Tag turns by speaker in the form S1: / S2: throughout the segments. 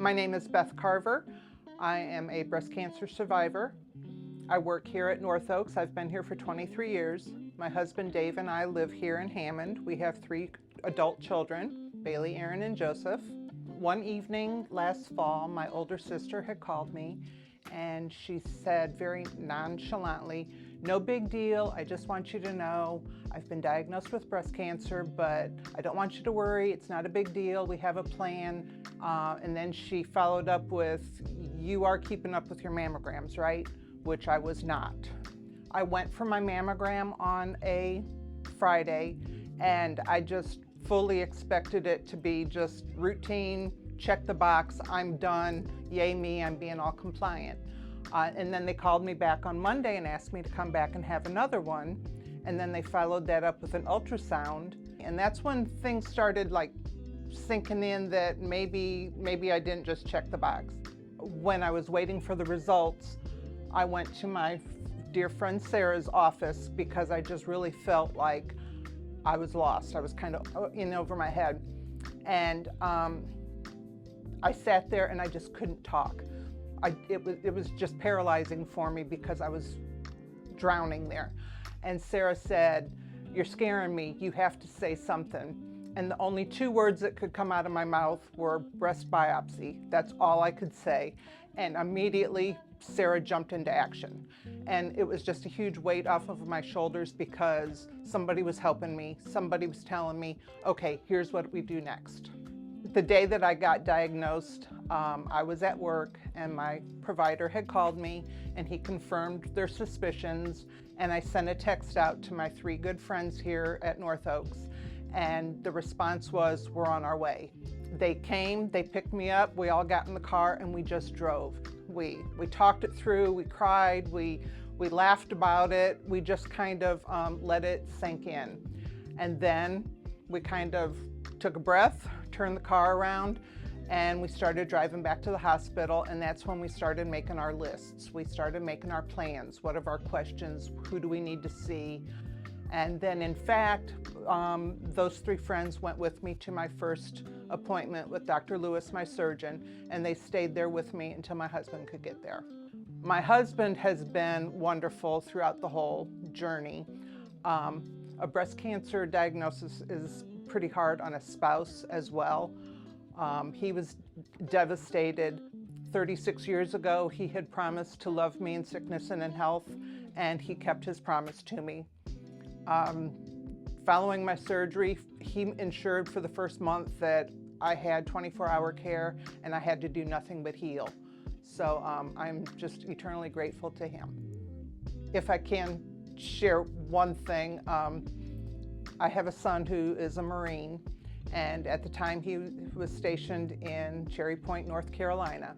S1: My name is Beth Carver. I am a breast cancer survivor. I work here at North Oaks. I've been here for 23 years. My husband Dave and I live here in Hammond. We have 3 adult children, Bailey, Aaron, and Joseph. One evening last fall, my older sister had called me and she said very nonchalantly, "No big deal, I just want you to know I've been diagnosed with breast cancer, but I don't want you to worry, it's not a big deal, we have a plan." And then she followed up with, "You are keeping up with your mammograms, right?" Which I was not. I went for my mammogram on a Friday and I just fully expected it to be just routine, check the box, I'm done, yay me, I'm being all compliant. And then they called me back on Monday and asked me to come back and have another one. And then they followed that up with an ultrasound. And that's when things started like sinking in that maybe I didn't just check the box. When I was waiting for the results, I went to my dear friend Sarah's office because I just really felt like I was lost. I was kind of in over my head. And I sat there and I just couldn't talk. It was just paralyzing for me because I was drowning there. And Sarah said, "You're scaring me, you have to say something." And the only 2 words that could come out of my mouth were breast biopsy. That's all I could say. And immediately Sarah jumped into action. And it was just a huge weight off of my shoulders because somebody was helping me. Somebody was telling me, okay, here's what we do next. The day that I got diagnosed, I was at work and my provider had called me and he confirmed their suspicions. And I sent a text out to my 3 good friends here at North Oaks. And the response was, "We're on our way." They came, they picked me up, we all got in the car and we just drove. We talked it through, we cried, we laughed about it, we just kind of let it sink in. And then we kind of took a breath, turned the car around, and we started driving back to the hospital, and that's when we started making our lists. We started making our plans. What are our questions? Who do we need to see? And then in fact, those 3 friends went with me to my first appointment with Dr. Lewis, my surgeon, and they stayed there with me until my husband could get there. My husband has been wonderful throughout the whole journey. A breast cancer diagnosis is pretty hard on a spouse as well. He was devastated. 36 years ago, he had promised to love me in sickness and in health, and he kept his promise to me. Following my surgery, he ensured for the first month that I had 24-hour care and I had to do nothing but heal. So I'm just eternally grateful to him. If I can share one thing, I have a son who is a Marine, and at the time he was stationed in Cherry Point, North Carolina.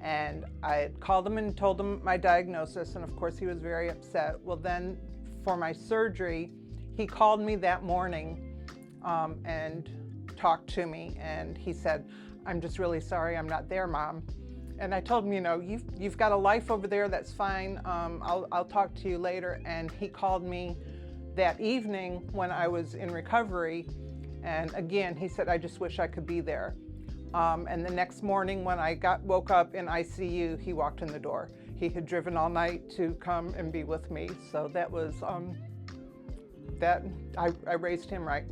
S1: And I had called him and told him my diagnosis, and of course he was very upset. Well, then for my surgery, he called me that morning and talked to me, and he said, "I'm just really sorry I'm not there, Mom." And I told him, "You know, you've got a life over there, that's fine. I'll talk to you later." And he called me that evening when I was in recovery, and again he said, "I just wish I could be there." And the next morning when I woke up in ICU, he walked in the door. He had driven all night to come and be with me, so that was I raised him right.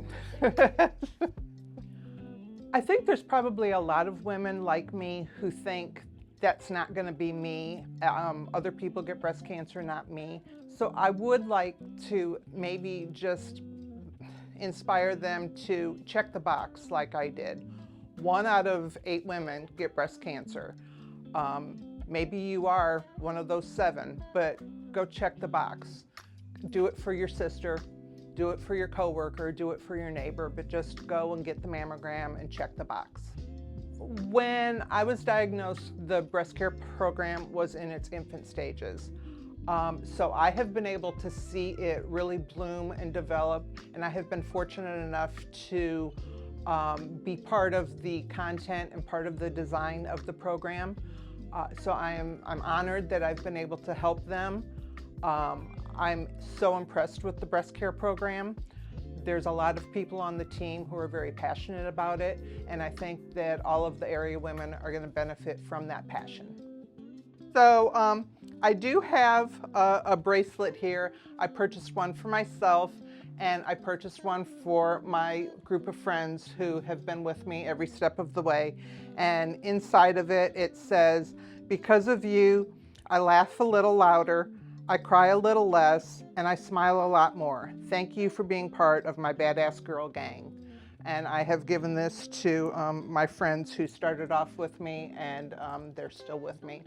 S1: I think there's probably a lot of women like me who think that's not going to be me. Other people get breast cancer, not me. So I would like to maybe just inspire them to check the box like I did. 1 out of 8 women get breast cancer. Maybe you are one of those 7, but go check the box. Do it for your sister, do it for your coworker, do it for your neighbor, but just go and get the mammogram and check the box. When I was diagnosed, the breast care program was in its infant stages. So I have been able to see it really bloom and develop, and I have been fortunate enough to be part of the content and part of the design of the program. So I'm honored that I've been able to help them. I'm so impressed with the breast care program. There's a lot of people on the team who are very passionate about it, and I think that all of the area women are going to benefit from that passion. So I do have a bracelet here. I purchased one for myself, and I purchased one for my group of friends who have been with me every step of the way. And inside of it, it says, "Because of you, I laugh a little louder, I cry a little less, and I smile a lot more. Thank you for being part of my Badass Girl gang." And I have given this to my friends who started off with me, and they're still with me.